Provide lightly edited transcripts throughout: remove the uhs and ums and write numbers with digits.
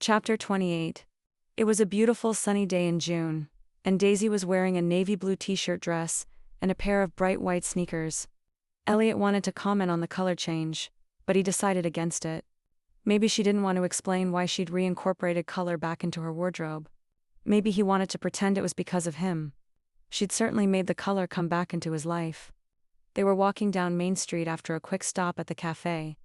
Chapter 28. It was a beautiful sunny day in June, and Daisy was wearing a navy blue t-shirt dress and a pair of bright white sneakers. Elliot wanted to comment on the color change, but he decided against it. Maybe she didn't want to explain why she'd reincorporated color back into her wardrobe. Maybe he wanted to pretend it was because of him. She'd certainly made the color come back into his life. They were walking down Main Street after a quick stop at the cafe.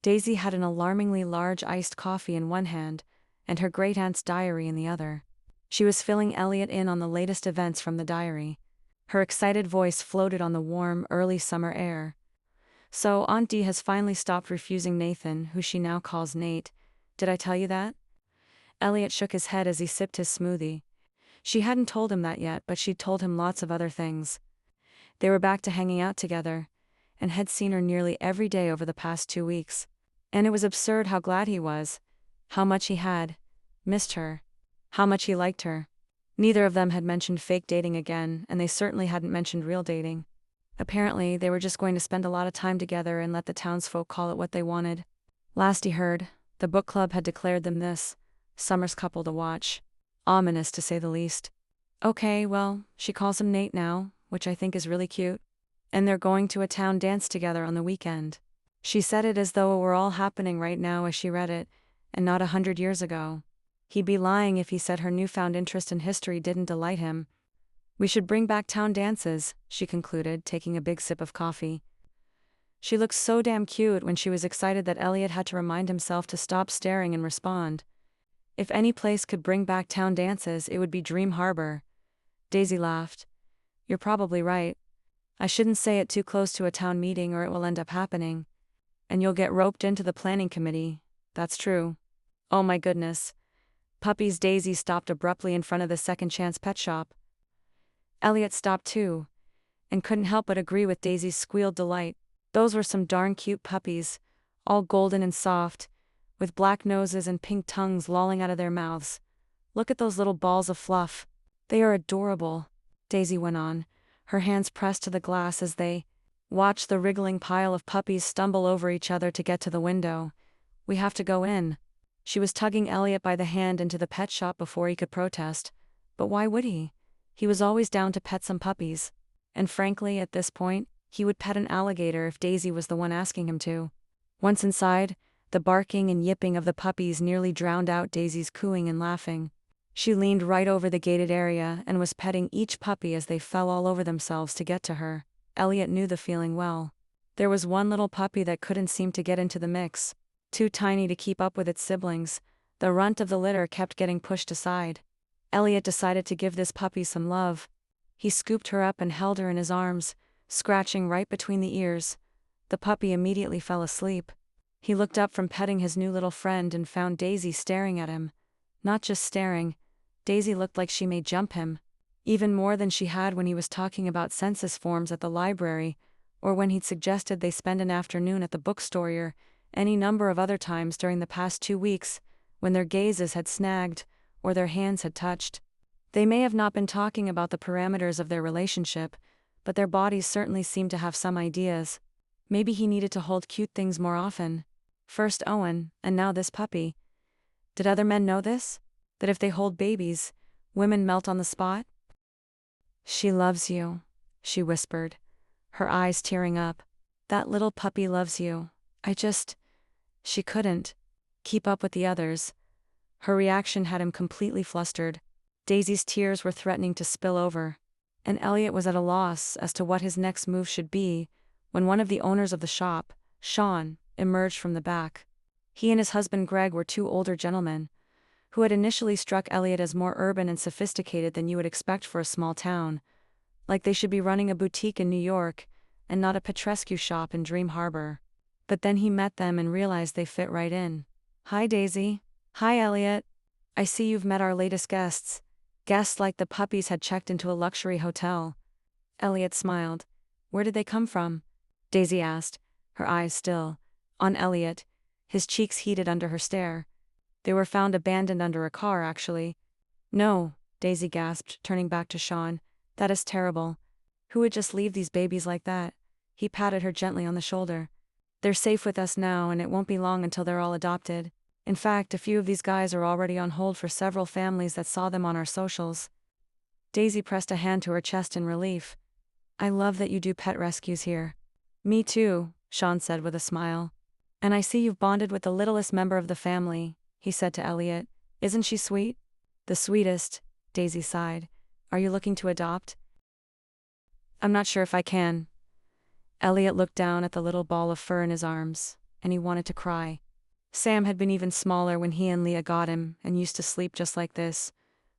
Daisy had an alarmingly large iced coffee in one hand and her great-aunt's diary in the other. She was filling Elliot in on the latest events from the diary. Her excited voice floated on the warm, early summer air. "So, Aunt Dee has finally stopped refusing Nathan, who she now calls Nate. Did I tell you that?" Elliot shook his head as he sipped his smoothie. She hadn't told him that yet, but she'd told him lots of other things. They were back to hanging out together, and had seen her nearly every day over the past 2 weeks. And it was absurd how glad he was, how much he had missed her, how much he liked her. Neither of them had mentioned fake dating again, and they certainly hadn't mentioned real dating. Apparently, they were just going to spend a lot of time together and let the townsfolk call it what they wanted. Last he heard, the book club had declared them this summer's couple to watch. Ominous, to say the least. Okay, well, she calls him Nate now, which I think is really cute. And they're going to a town dance together on the weekend. She said it as though it were all happening right now as she read it, and not 100 years ago. He'd be lying if he said her newfound interest in history didn't delight him. "We should bring back town dances," she concluded, taking a big sip of coffee. She looked so damn cute when she was excited that Elliot had to remind himself to stop staring and respond. If any place could bring back town dances, it would be Dream Harbor. Daisy laughed. "You're probably right. I shouldn't say it too close to a town meeting or it will end up happening. And you'll get roped into the planning committee. That's true." "Oh my goodness." Puppies. Daisy stopped abruptly in front of the Second Chance pet shop. Elliot stopped too, and couldn't help but agree with Daisy's squealed delight. Those were some darn cute puppies, all golden and soft, with black noses and pink tongues lolling out of their mouths. "Look at those little balls of fluff. They are adorable," Daisy went on, her hands pressed to the glass as they watched the wriggling pile of puppies stumble over each other to get to the window. "We have to go in." She was tugging Elliot by the hand into the pet shop before he could protest. But why would he? He was always down to pet some puppies. And frankly, at this point, he would pet an alligator if Daisy was the one asking him to. Once inside, the barking and yipping of the puppies nearly drowned out Daisy's cooing and laughing. She leaned right over the gated area and was petting each puppy as they fell all over themselves to get to her. Elliot knew the feeling well. There was one little puppy that couldn't seem to get into the mix. Too tiny to keep up with its siblings, the runt of the litter kept getting pushed aside. Elliot decided to give this puppy some love. He scooped her up and held her in his arms, scratching right between the ears. The puppy immediately fell asleep. He looked up from petting his new little friend and found Daisy staring at him. Not just staring, Daisy looked like she may jump him. Even more than she had when he was talking about census forms at the library, or when he'd suggested they spend an afternoon at the bookstore, or any number of other times during the past 2 weeks, when their gazes had snagged, or their hands had touched. They may have not been talking about the parameters of their relationship, but their bodies certainly seemed to have some ideas. Maybe he needed to hold cute things more often. First Owen, and now this puppy. Did other men know this? That if they hold babies, women melt on the spot? "She loves you," she whispered, her eyes tearing up. "That little puppy loves you. She couldn't keep up with the others." Her reaction had him completely flustered. Daisy's tears were threatening to spill over, and Elliot was at a loss as to what his next move should be when one of the owners of the shop, Sean, emerged from the back. He and his husband Greg were 2 older gentlemen, who had initially struck Elliot as more urban and sophisticated than you would expect for a small town, like they should be running a boutique in New York and not a Petrescu shop in Dream Harbor. But then he met them and realized they fit right in. "Hi Daisy." "Hi Elliot. I see you've met our latest guests." Guests like the puppies had checked into a luxury hotel. Elliot smiled. "Where did they come from?" Daisy asked, her eyes still on Elliot, his cheeks heated under her stare. "They were found abandoned under a car, actually." "No," Daisy gasped, turning back to Sean. "That is terrible. Who would just leave these babies like that?" He patted her gently on the shoulder. "They're safe with us now, and it won't be long until they're all adopted. In fact, a few of these guys are already on hold for several families that saw them on our socials. Daisy pressed a hand to her chest in relief. I love that you do pet rescues here. Me too, Sean said with a smile. And I see you've bonded with the littlest member of the family, he said to Elliot. Isn't she sweet? The sweetest, Daisy sighed. Are you looking to adopt? I'm not sure if I can. Elliot looked down at the little ball of fur in his arms, and he wanted to cry. Sam had been even smaller when he and Leah got him, and used to sleep just like this,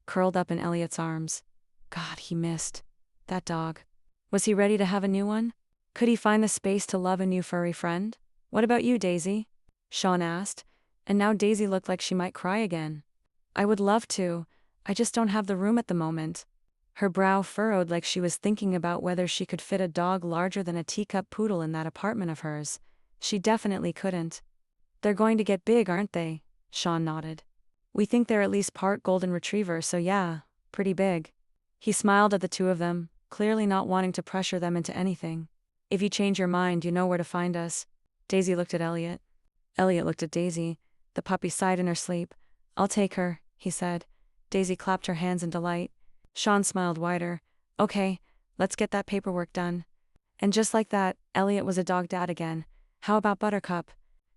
curled up in Elliot's arms. God, he missed that dog. Was he ready to have a new one? Could he find the space to love a new furry friend? What about you, Daisy? Sean asked, and now Daisy looked like she might cry again. I would love to, I just don't have the room at the moment. Her brow furrowed like she was thinking about whether she could fit a dog larger than a teacup poodle in that apartment of hers. She definitely couldn't. They're going to get big, aren't they? Sean nodded. We think they're at least part golden retriever, so yeah, pretty big. He smiled at the two of them, clearly not wanting to pressure them into anything. If you change your mind, you know where to find us. Daisy looked at Elliot. Elliot looked at Daisy. The puppy sighed in her sleep. I'll take her, he said. Daisy clapped her hands in delight. Sean smiled wider. Okay, let's get that paperwork done. And just like that, Elliot was a dog dad again. How about Buttercup?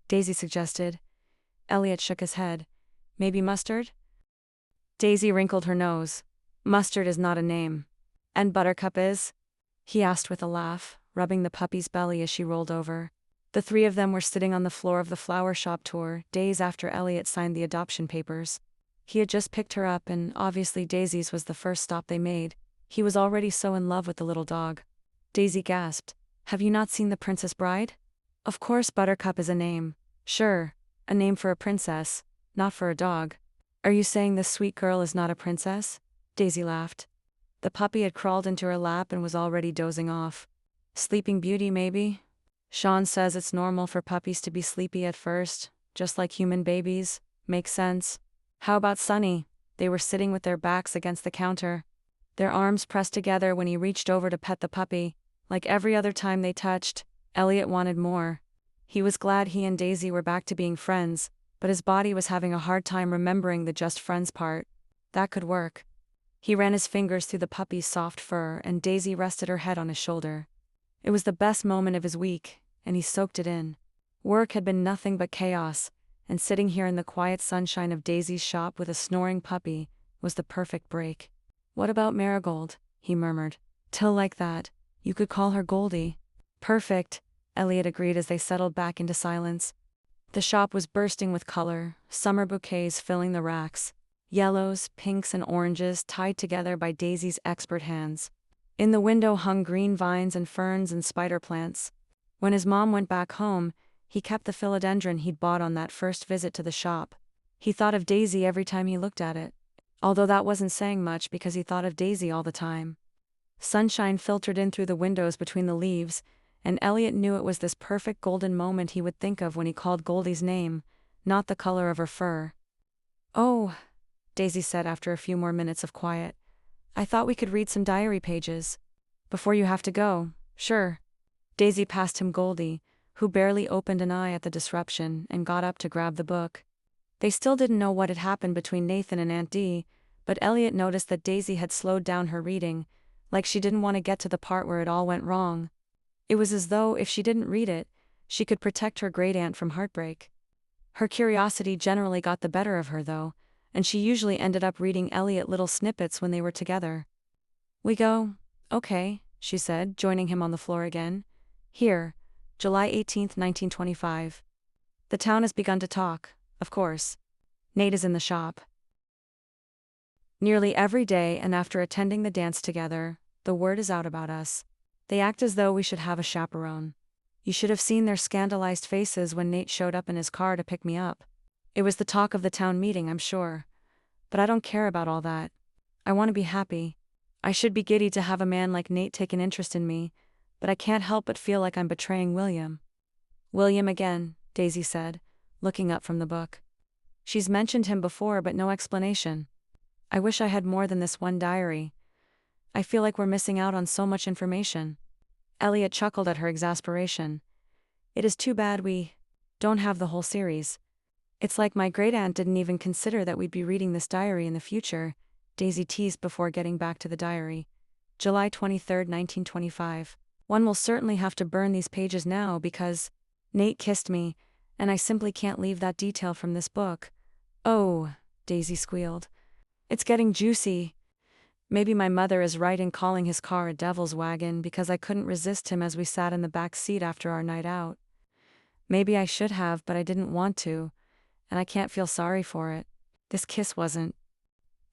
Daisy suggested. Elliot shook his head. Maybe Mustard? Daisy wrinkled her nose. Mustard is not a name. And Buttercup is? He asked with a laugh, rubbing the puppy's belly as she rolled over. The three of them were sitting on the floor of the flower shop tour, days after Elliot signed the adoption papers. He had just picked her up, and obviously Daisy's was the first stop they made. He was already so in love with the little dog. Daisy gasped. Have you not seen The Princess Bride? Of course Buttercup is a name. Sure, a name for a princess, not for a dog. Are you saying this sweet girl is not a princess? Daisy laughed. The puppy had crawled into her lap and was already dozing off. Sleeping Beauty, maybe? Sean says it's normal for puppies to be sleepy at first, just like human babies. Makes sense. How about Sunny? They were sitting with their backs against the counter, their arms pressed together when he reached over to pet the puppy. Like every other time they touched, Elliot wanted more. He was glad he and Daisy were back to being friends, but his body was having a hard time remembering the just friends part. That could work. He ran his fingers through the puppy's soft fur, and Daisy rested her head on his shoulder. It was the best moment of his week, and he soaked it in. Work had been nothing but chaos, and sitting here in the quiet sunshine of Daisy's shop with a snoring puppy was the perfect break. What about Marigold? He murmured. Till like that. You could call her Goldie. Perfect, Elliot agreed as they settled back into silence. The shop was bursting with color, summer bouquets filling the racks. Yellows, pinks, and oranges tied together by Daisy's expert hands. In the window hung green vines and ferns and spider plants. When his mom went back home, he kept the philodendron he'd bought on that first visit to the shop. He thought of Daisy every time he looked at it. Although that wasn't saying much because he thought of Daisy all the time. Sunshine filtered in through the windows between the leaves, and Elliot knew it was this perfect golden moment he would think of when he called Goldie's name, not the color of her fur. Oh, Daisy said after a few more minutes of quiet. I thought we could read some diary pages. Before you have to go, sure. Daisy passed him Goldie, who barely opened an eye at the disruption and got up to grab the book. They still didn't know what had happened between Nathan and Aunt Dee, but Elliot noticed that Daisy had slowed down her reading, like she didn't want to get to the part where it all went wrong. It was as though if she didn't read it, she could protect her great-aunt from heartbreak. Her curiosity generally got the better of her, though, and she usually ended up reading Elliot little snippets when they were together. We go? Okay, she said, joining him on the floor again. Here, July 18th, 1925. The town has begun to talk, of course. Nate is in the shop. Nearly every day, and after attending the dance together, the word is out about us. They act as though we should have a chaperone. You should have seen their scandalized faces when Nate showed up in his car to pick me up. It was the talk of the town meeting, I'm sure. But I don't care about all that. I want to be happy. I should be giddy to have a man like Nate take an interest in me, but I can't help but feel like I'm betraying William. William again, Daisy said, looking up from the book. She's mentioned him before, but no explanation. I wish I had more than this one diary. I feel like we're missing out on so much information. Elliot chuckled at her exasperation. It is too bad we don't have the whole series. It's like my great-aunt didn't even consider that we'd be reading this diary in the future, Daisy teased before getting back to the diary. July 23, 1925. One will certainly have to burn these pages now because Nate kissed me, and I simply can't leave that detail from this book. Oh, Daisy squealed. It's getting juicy. Maybe my mother is right in calling his car a devil's wagon because I couldn't resist him as we sat in the back seat after our night out. Maybe I should have, but I didn't want to, and I can't feel sorry for it. This kiss wasn't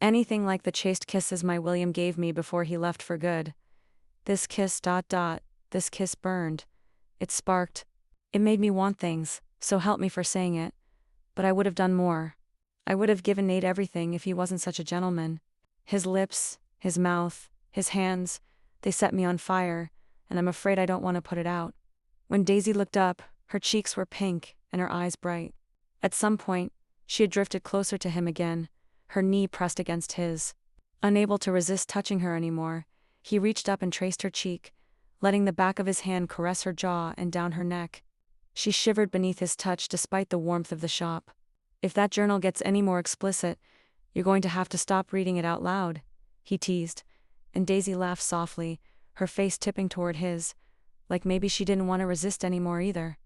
anything like the chaste kisses my William gave me before he left for good. This kiss ... this kiss burned. It sparked. It made me want things, so help me for saying it. But I would have done more. I would have given Nate everything if he wasn't such a gentleman. His lips, his mouth, his hands, they set me on fire, and I'm afraid I don't want to put it out. When Daisy looked up, her cheeks were pink and her eyes bright. At some point, she had drifted closer to him again, her knee pressed against his. Unable to resist touching her anymore, he reached up and traced her cheek, letting the back of his hand caress her jaw and down her neck. She shivered beneath his touch despite the warmth of the shop. If that journal gets any more explicit, you're going to have to stop reading it out loud, he teased, and Daisy laughed softly, her face tipping toward his, like maybe she didn't want to resist anymore either.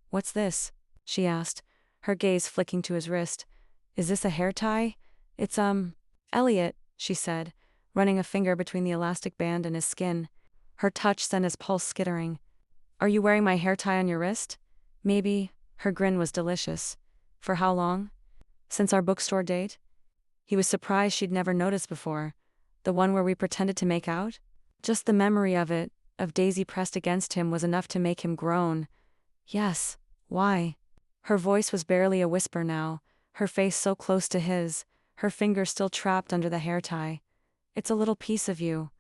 What's this? She asked, her gaze flicking to his wrist. Is this a hair tie? It's Elliot, she said, running a finger between the elastic band and his skin. Her touch sent his pulse skittering. Are you wearing my hair tie on your wrist? Maybe. Her grin was delicious. For how long? Since our bookstore date? He was surprised she'd never noticed before. The one where we pretended to make out? Just the memory of it, of Daisy pressed against him, was enough to make him groan. Yes. Why? Her voice was barely a whisper now, her face so close to his, her fingers still trapped under the hair tie. It's a little piece of you.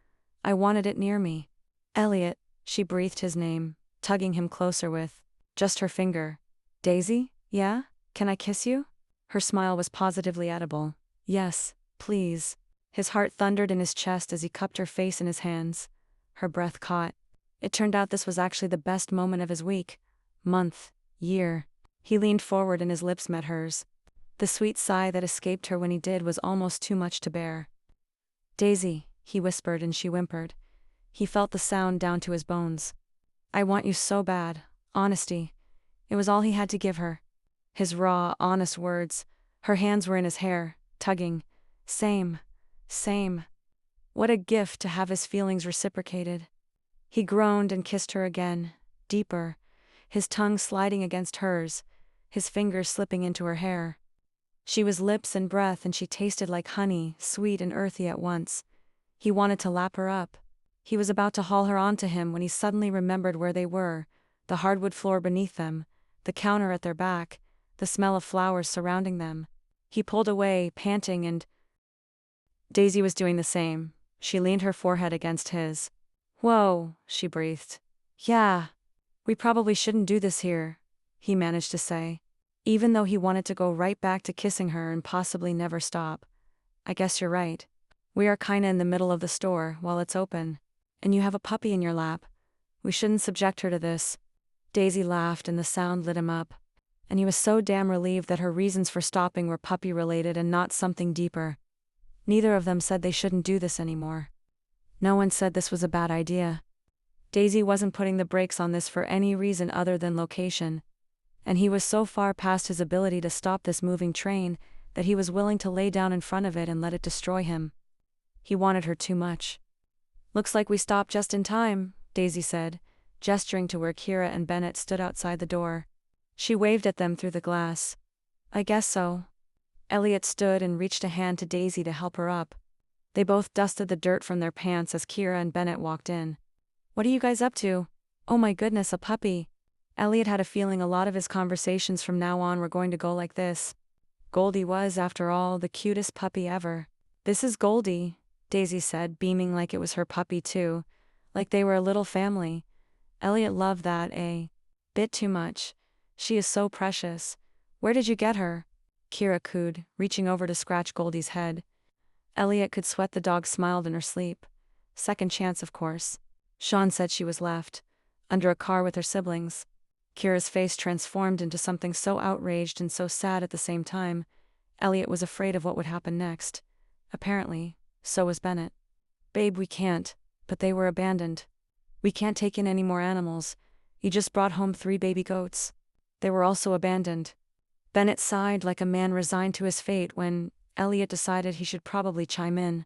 I wanted it near me. Elliot, she breathed his name, tugging him closer with just her finger. Daisy? Yeah? Can I kiss you? Her smile was positively edible. Yes, please. His heart thundered in his chest as he cupped her face in his hands. Her breath caught. It turned out this was actually the best moment of his week, month, year. He leaned forward and his lips met hers. The sweet sigh that escaped her when he did was almost too much to bear. Daisy, he whispered, and she whimpered. He felt the sound down to his bones. I want you so bad. Honesty. It was all he had to give her. His raw, honest words. Her hands were in his hair, tugging. Same. What a gift to have his feelings reciprocated. He groaned and kissed her again, deeper, his tongue sliding against hers, his fingers slipping into her hair. She was lips and breath, and she tasted like honey, sweet and earthy at once. He wanted to lap her up. He was about to haul her onto him when he suddenly remembered where they were, the hardwood floor beneath them, the counter at their back, the smell of flowers surrounding them. He pulled away, panting, and Daisy was doing the same. She leaned her forehead against his. Whoa, she breathed. Yeah. We probably shouldn't do this here, he managed to say. Even though he wanted to go right back to kissing her and possibly never stop. I guess you're right. We are kinda in the middle of the store while it's open. And you have a puppy in your lap. We shouldn't subject her to this. Daisy laughed and the sound lit him up. And he was so damn relieved that her reasons for stopping were puppy-related and not something deeper. Neither of them said they shouldn't do this anymore. No one said this was a bad idea. Daisy wasn't putting the brakes on this for any reason other than location. And he was so far past his ability to stop this moving train that he was willing to lay down in front of it and let it destroy him. He wanted her too much. Looks like we stopped just in time, Daisy said, gesturing to where Kira and Bennett stood outside the door. She waved at them through the glass. I guess so. Elliot stood and reached a hand to Daisy to help her up. They both dusted the dirt from their pants as Kira and Bennett walked in. What are you guys up to? Oh my goodness, a puppy. Elliot had a feeling a lot of his conversations from now on were going to go like this. Goldie was, after all, the cutest puppy ever. This is Goldie, Daisy said, beaming like it was her puppy too, like they were a little family. Elliot loved that a bit too much. She is so precious. Where did you get her? Kira cooed, reaching over to scratch Goldie's head. Elliot could sweat the dog smiled in her sleep. Second chance, of course. Sean said she was left, under a car with her siblings. Kira's face transformed into something so outraged and so sad at the same time. Elliot was afraid of what would happen next. Apparently, so was Bennett. Babe, we can't. But they were abandoned. We can't take in any more animals. You just brought home 3 baby goats. They were also abandoned. Bennett sighed like a man resigned to his fate when Elliot decided he should probably chime in.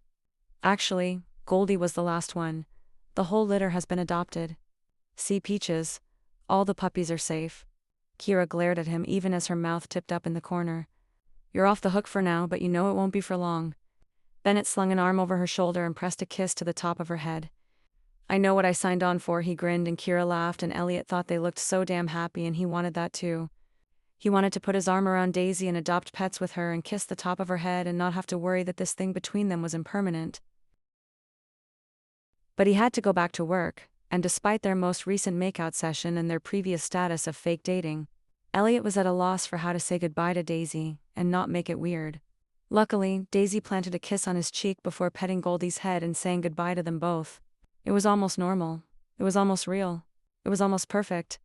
Actually, Goldie was the last one. The whole litter has been adopted. See, Peaches. All the puppies are safe. Kira glared at him even as her mouth tipped up in the corner. You're off the hook for now, but you know it won't be for long. Bennett slung an arm over her shoulder and pressed a kiss to the top of her head. I know what I signed on for, he grinned, and Kira laughed, and Elliot thought they looked so damn happy and he wanted that too. He wanted to put his arm around Daisy and adopt pets with her and kiss the top of her head and not have to worry that this thing between them was impermanent. But he had to go back to work, and despite their most recent makeout session and their previous status of fake dating, Elliot was at a loss for how to say goodbye to Daisy and not make it weird. Luckily, Daisy planted a kiss on his cheek before petting Goldie's head and saying goodbye to them both. It was almost normal. It was almost real. It was almost perfect.